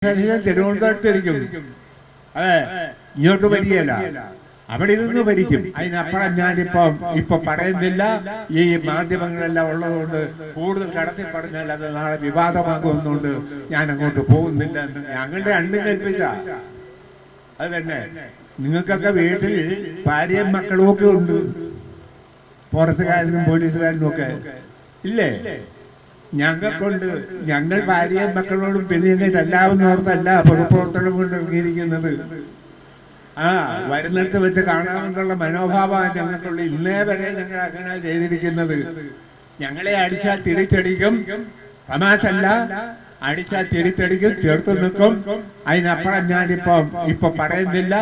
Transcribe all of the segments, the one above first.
തിരുവനന്തപുരത്തിരിക്കും. അതെ, ഇങ്ങോട്ട് വരികയല്ല, അവിടെ ഇരുന്ന് ഭരിക്കും. അതിനപ്പുറം ഇപ്പൊ പറയുന്നില്ല. ഈ മാധ്യമങ്ങളെല്ലാം ഉള്ളതുകൊണ്ട് കൂടുതൽ കടത്തി പറഞ്ഞാൽ അത് നാളെ വിവാദമാകുന്നുണ്ട്. ഞാൻ അങ്ങോട്ട് പോകുന്നില്ല എന്ന് ഞങ്ങളുടെ രണ്ടും കൽപ്പിച്ച. അത് തന്നെ, നിങ്ങൾക്കൊക്കെ വീട്ടിൽ ഭാര്യയും മക്കളും ഒക്കെ ഉണ്ട്, ഫോറസ്റ്റുകാരനും പോലീസുകാരനും ഒക്കെ ഇല്ലേ? ഞങ്ങൾക്കുണ്ട്. ഞങ്ങൾ ഭാര്യയും മക്കളോടും പിന്നെ ചെല്ലാവുന്നോർത്തല്ല പൊതുപ്രവർത്തനം കൊണ്ട് ഇറങ്ങിയിരിക്കുന്നത്. വരുന്നിടത്ത് വെച്ച് കാണാമെന്നുള്ള മനോഭാവമാണ് ഞങ്ങൾക്കുള്ള. ഇന്നേ വരെ ഞങ്ങൾ അങ്ങനെ ചെയ്തിരിക്കുന്നത്. ഞങ്ങളെ അടിച്ചാൽ തിരിച്ചടിക്കും, തമാശല്ല, അടിച്ചാൽ തിരിച്ചടിക്കും, ചേർത്ത് നിൽക്കും. അതിനപ്പുറം ഇപ്പൊ പറയുന്നില്ല.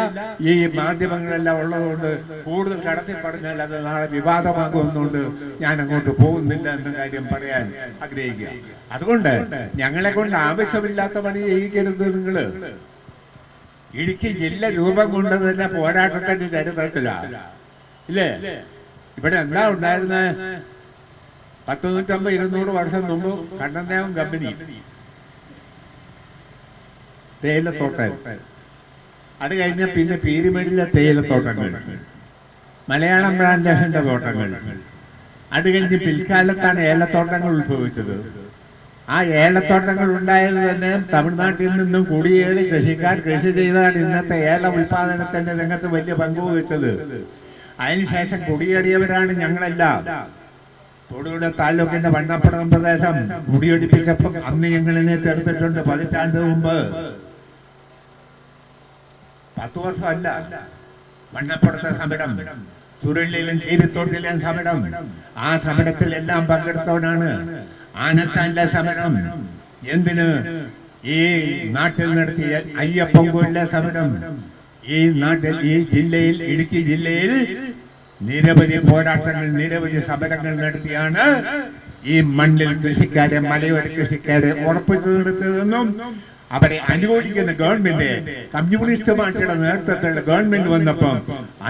ഈ മാധ്യമങ്ങളെല്ലാം ഉള്ളതുകൊണ്ട് കൂടുതൽ കടത്തി പറഞ്ഞാൽ അത് നാളെ വിവാദമാകുന്നുണ്ട്. ഞാൻ അങ്ങോട്ട് പോകുന്നില്ല എന്ന കാര്യം പറയാൻ ആഗ്രഹിക്കുക. അതുകൊണ്ട് ഞങ്ങളെ കൊണ്ട് ആവശ്യമില്ലാത്ത പണി ചെയ്യിക്കരുത് നിങ്ങള്. ഇടുക്കി ജില്ല രൂപം കൊണ്ട് തന്നെ പോരാട്ടത്തിന്റെ ചരിത്രത്തിലാണ് ഇല്ലേ? ഇവിടെ എന്താ ഉണ്ടായിരുന്നത്? 150-200 വർഷം മുമ്പ് കണ്ണന്തേവൻ കമ്പനി തേയിലത്തോട്ടം. അത് കഴിഞ്ഞ പിന്നെ പീരിമേടിലെ തേയിലത്തോട്ടങ്ങൾ, മലയാളം പ്ലാന്റേഷന്റെ തോട്ടങ്ങൾ. അത് കഴിഞ്ഞ് പിൽക്കാലത്താണ് ഏലത്തോട്ടങ്ങൾ ഉത്ഭവിച്ചത്. ആ ഏലത്തോട്ടങ്ങൾ ഉണ്ടായത് തന്നെ തമിഴ്നാട്ടിൽ നിന്നും കുടിയേറി കൃഷിക്കാർ കൃഷി ചെയ്താണ് ഇന്നത്തെ ഏല ഉൽപാദനത്തിന്റെ രംഗത്ത് വലിയ പങ്കുവഹിച്ചത്. അതിനുശേഷം കുടിയേറിയവരാണ് ഞങ്ങളെല്ലാം. തൊടുപുഴ താലൂക്കിന്റെ വണ്ണപ്പുറം പ്രദേശം കുടിയൊഴിപ്പിച്ചപ്പോൾ അന്ന് ഞങ്ങളിനെ ചേർത്തിട്ടുണ്ട്. 10 ആണ്ട് മുമ്പ്, 10 വർഷമല്ല. വണ്ണപ്പുറത്തെ സമരം, ചുരുളിയിലും കീരിത്തോട്ടിലും സമരം, ആ സമരത്തിലെല്ലാം പങ്കെടുത്തവനാണ്. ആനത്താന്റെ സമരം, എന്തിന് ഈ നാട്ടിൽ നടത്തിയ അയ്യപ്പൻകോവിലെ സമരം, ഈ നാട്ടിൽ, ഈ ജില്ലയിൽ, ഇടുക്കി ജില്ലയിൽ നിരവധി പോരാട്ടങ്ങൾ, നിരവധി സമരങ്ങൾ നടത്തിയാണ് ഈ മണ്ണിൽ കൃഷിക്കാരെ, മലയോര കൃഷിക്കാരെ ഉറപ്പിച്ചു നിർത്തിയതെന്നും അവരെ അനുകൂലിക്കുന്ന ഗവൺമെന്റ്, കമ്മ്യൂണിസ്റ്റ് പാർട്ടിയുടെ നേതൃത്വത്തിലുള്ള ഗവൺമെന്റ് വന്നപ്പോൾ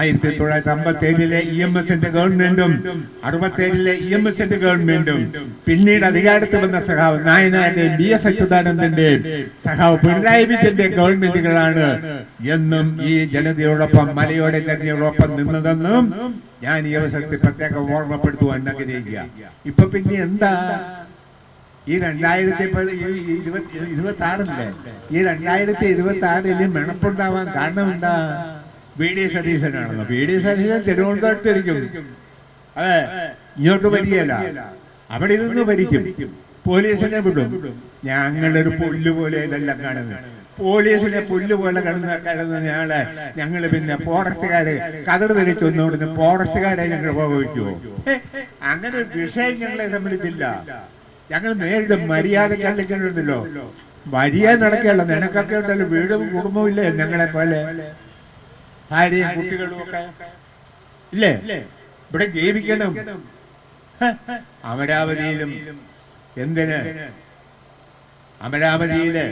1957-ലെ EMSന്റെ ഗവൺമെന്റും 67-ലെ EMSന്റെ ഗവൺമെന്റും പിന്നീട് അധികാരത്തിൽ വന്ന സഖാവ് നായനാരുടെയും BS അച്യുതാനന്ദന്റെയും സഖാവ് പിണറായി വിജയന്റെ ഗവൺമെന്റുകളാണ് എന്നും ഈ ജനതയോടൊപ്പം, മലയോര ജനതയോടൊപ്പം നിന്നതെന്നും ഞാൻ ഈ അവസരത്തിൽ പ്രത്യേകം ഓർമ്മപ്പെടുത്തുവാൻ ആഗ്രഹിക്കുക. ഇപ്പൊ പിന്നെ എന്താ ഈ 2026-ലെ ഈ 2026-ല് മെണപ്പുണ്ടാവാൻ കാരണം എന്താ? VD സതീശനാണെന്നോ? VD സതീശൻ തിരുവനന്തപുരത്തിരിക്കും. അതെ, ഇങ്ങോട്ട് വരികയല്ല, അവിടെ ഇരുന്ന് ഭരിക്കും. പോലീസിനെ വിടും. ഞങ്ങളൊരു പുല്ലുപോലെ ഇതെല്ലാം കാണുന്നത്. പോലീസിനെ പുല്ലുപോലെ കടന്ന് ഞങ്ങള് പിന്നെ ഫോറസ്റ്റുകാര് കതർ ധരിച്ചൊന്നുകൊടുന്ന് ഫോറസ്റ്റുകാരെ ഞങ്ങൾ ഉപയോഗിക്കുമോ? അങ്ങനെ വിഷയം ഞങ്ങളെ സംബന്ധിച്ചില്ല. ഞങ്ങൾ നേരിടും. മര്യാദ കണ്ടിട്ടുണ്ടല്ലോ, മര്യാദ നടക്കുകയല്ല. നിനക്കൊക്കെ ഉണ്ടല്ലോ വീടും കുടുംബവും ഇല്ലേ? ഞങ്ങളെ പോലെ ഭാര്യയും കുട്ടികളും ഒക്കെ ഇല്ലേ? ഇവിടെ ജീവിക്കണം. അമരാവതിയിലും എന്തിന്? അമരാവതിയില്,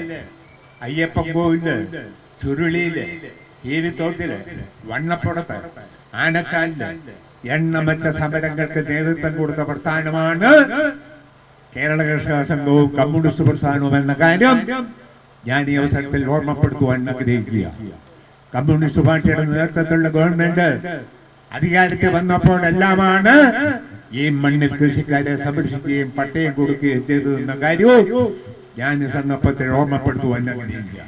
അയ്യപ്പൻകോവില്, ചുരുളിയില്, കീരിത്തോട്ടില്, വണ്ണപ്പുറത്ത്, ആനക്കാലില് എണ്ണമറ്റ സമരങ്ങൾക്ക് നേതൃത്വം കൊടുത്ത പ്രസ്ഥാനമാണ് കേരള കർഷക സംഘവും കമ്മ്യൂണിസ്റ്റ് പ്രസ്ഥാനവും എന്ന കാര്യം ഞാൻ ഈ അവസരത്തിൽ ഓർമ്മപ്പെടുത്തുവാൻ ആഗ്രഹിക്കുക. കമ്മ്യൂണിസ്റ്റ് പാർട്ടിയുടെ നേതൃത്വത്തിലുള്ള ഗവൺമെന്റ് അധികാരത്തിൽ വന്നപ്പോഴെല്ലാമാണ് ഈ മണ്ണിൽ കൃഷിക്കാരെ സംരക്ഷിക്കുകയും പട്ടയം കൊടുക്കുകയും ചെയ്തതെന്ന കാര്യവും ഞാൻ ഈ സന്ദർഭത്തിൽ ഓർമ്മപ്പെടുത്തുവാൻ ആഗ്രഹിക്കുക.